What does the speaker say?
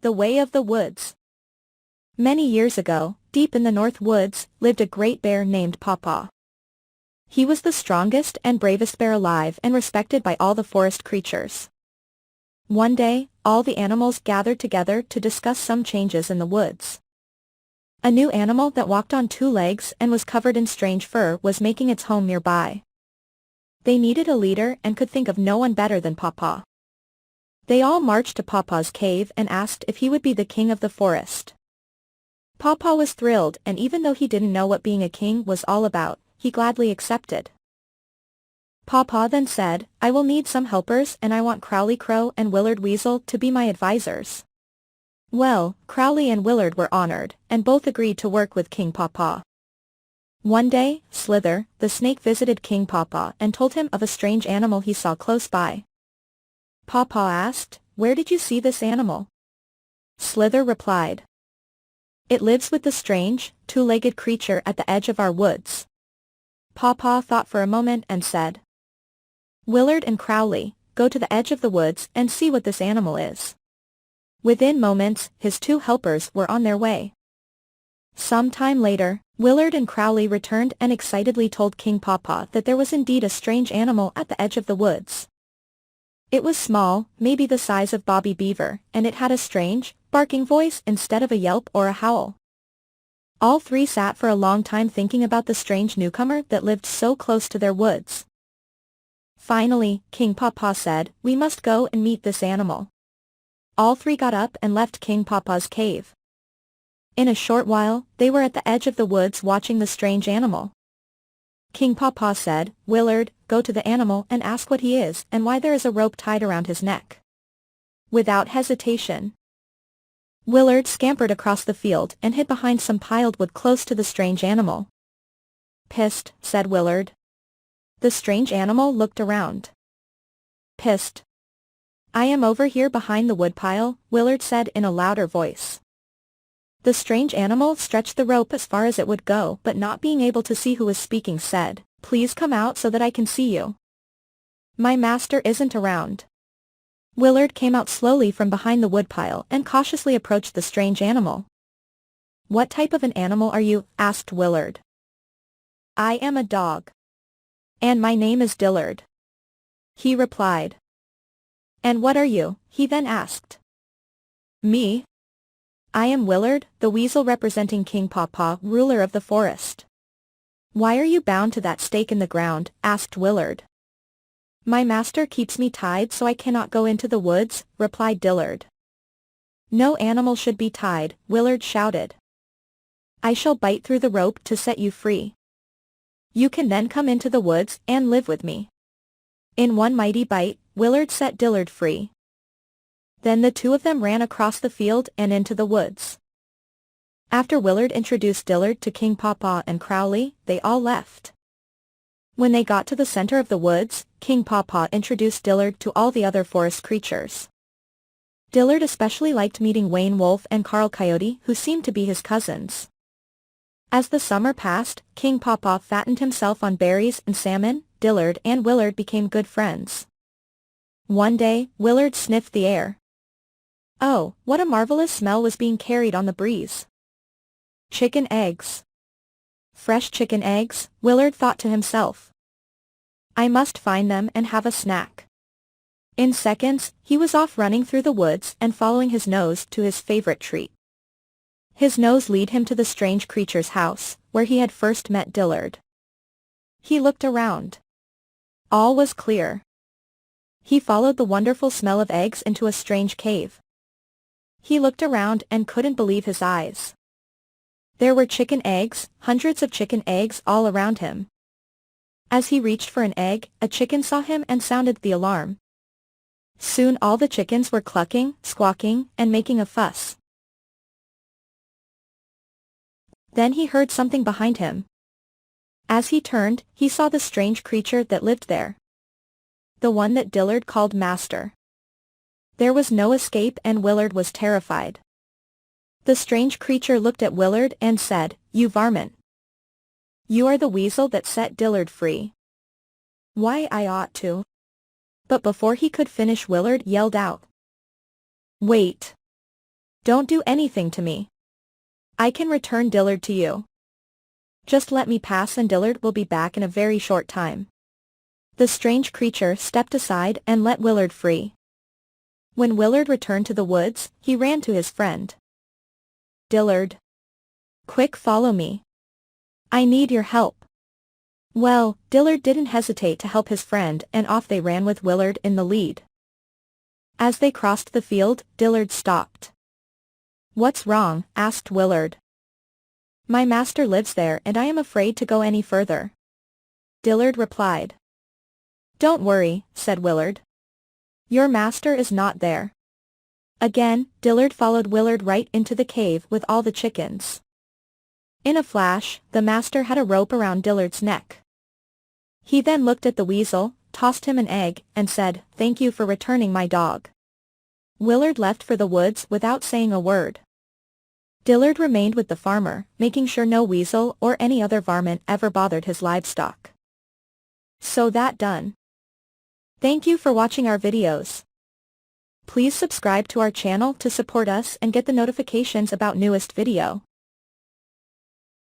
The Way of the Woods. Many years ago, deep in the North Woods, lived a great bear named Pawpaw. He was the strongest and bravest bear alive and respected by all the forest creatures. One day, all the animals gathered together to discuss some changes in the woods. A new animal that walked on two legs and was covered in strange fur was making its home nearby. They needed a leader and could think of no one better than Pawpaw. They all marched to Pawpaw's cave and asked if he would be the king of the forest. Pawpaw was thrilled, and even though he didn't know what being a king was all about, he gladly accepted. Pawpaw then said, "I will need some helpers, and I want Crowley Crow and Willard Weasel to be my advisors." Well, Crowley and Willard were honored, and both agreed to work with King Pawpaw. One day, Slither, the snake, visited King Pawpaw and told him of a strange animal he saw close by. Pawpaw asked, "Where did you see this animal?" Slither replied, "It lives with the strange, two-legged creature at the edge of our woods." Pawpaw thought for a moment and said, "Willard and Crowley, go to the edge of the woods and see what this animal is." Within moments, his two helpers were on their way. Some time later, Willard and Crowley returned and excitedly told King Pawpaw that there was indeed a strange animal at the edge of the woods. It was small, maybe the size of Bobby Beaver, and it had a strange, barking voice instead of a yelp or a howl. All three sat for a long time thinking about the strange newcomer that lived so close to their woods. Finally, King Pawpaw said, "We must go and meet this animal." All three got up and left King Pawpaw's cave. In a short while, they were at the edge of the woods watching the strange animal. King Pawpaw said, "Willard, go to the animal and ask what he is and why there is a rope tied around his neck." Without hesitation, Willard scampered across the field and hid behind some piled wood close to the strange animal. "Psst," said Willard. The strange animal looked around. "Psst. I am over here behind the woodpile," Willard said in a louder voice. The strange animal stretched the rope as far as it would go, but not being able to see who was speaking said, "Please come out so that I can see you. My master isn't around." Willard came out slowly from behind the woodpile and cautiously approached the strange animal. "What type of an animal are you?" asked Willard. "I am a dog. And my name is Dillard," he replied. "And what are you?" he then asked. "Me? I am Willard, the weasel representing King Pawpaw, ruler of the forest." "Why are you bound to that stake in the ground?" asked Willard. "My master keeps me tied so I cannot go into the woods," replied Dillard. "No animal should be tied," Willard shouted. "I shall bite through the rope to set you free. You can then come into the woods and live with me." In one mighty bite, Willard set Dillard free. Then the two of them ran across the field and into the woods. After Willard introduced Dillard to King Pawpaw and Crowley, they all left. When they got to the center of the woods, King Pawpaw introduced Dillard to all the other forest creatures. Dillard especially liked meeting Wayne Wolf and Carl Coyote, who seemed to be his cousins. As the summer passed, King Pawpaw fattened himself on berries and salmon. Dillard and Willard became good friends. One day, Willard sniffed the air. Oh, what a marvelous smell was being carried on the breeze. Chicken eggs. Fresh chicken eggs, Willard thought to himself. I must find them and have a snack. In seconds, he was off running through the woods and following his nose to his favorite treat. His nose led him to the strange creature's house, where he had first met Dillard. He looked around. All was clear. He followed the wonderful smell of eggs into a strange cave. He looked around and couldn't believe his eyes. There were chicken eggs, hundreds of chicken eggs all around him. As he reached for an egg, a chicken saw him and sounded the alarm. Soon all the chickens were clucking, squawking, and making a fuss. Then he heard something behind him. As he turned, he saw the strange creature that lived there. The one that Dillard called Master. There was no escape and Willard was terrified. The strange creature looked at Willard and said, "You varmint. You are the weasel that set Dillard free." "Why, I ought to." But before he could finish, Willard yelled out, "Wait. Don't do anything to me. I can return Dillard to you. Just let me pass and Dillard will be back in a very short time. The strange creature stepped aside and let Willard free. When Willard returned to the woods, he ran to his friend. Dillard. Quick, follow me. I need your help. Well, Dillard didn't hesitate to help his friend and off they ran with Willard in the lead. As they crossed the field, Dillard stopped. What's wrong? Asked Willard. My master lives there and I am afraid to go any further. Dillard replied. Don't worry, said Willard. Your master is not there. Again, Dillard followed Willard right into the cave with all the chickens. In a flash, the master had a rope around Dillard's neck. He then looked at the weasel, tossed him an egg, and said, Thank you for returning my dog. Willard left for the woods without saying a word. Dillard remained with the farmer, making sure no weasel or any other varmint ever bothered his livestock. So that done. Thank you for watching our videos. Please subscribe to our channel to support us and get the notifications about newest video.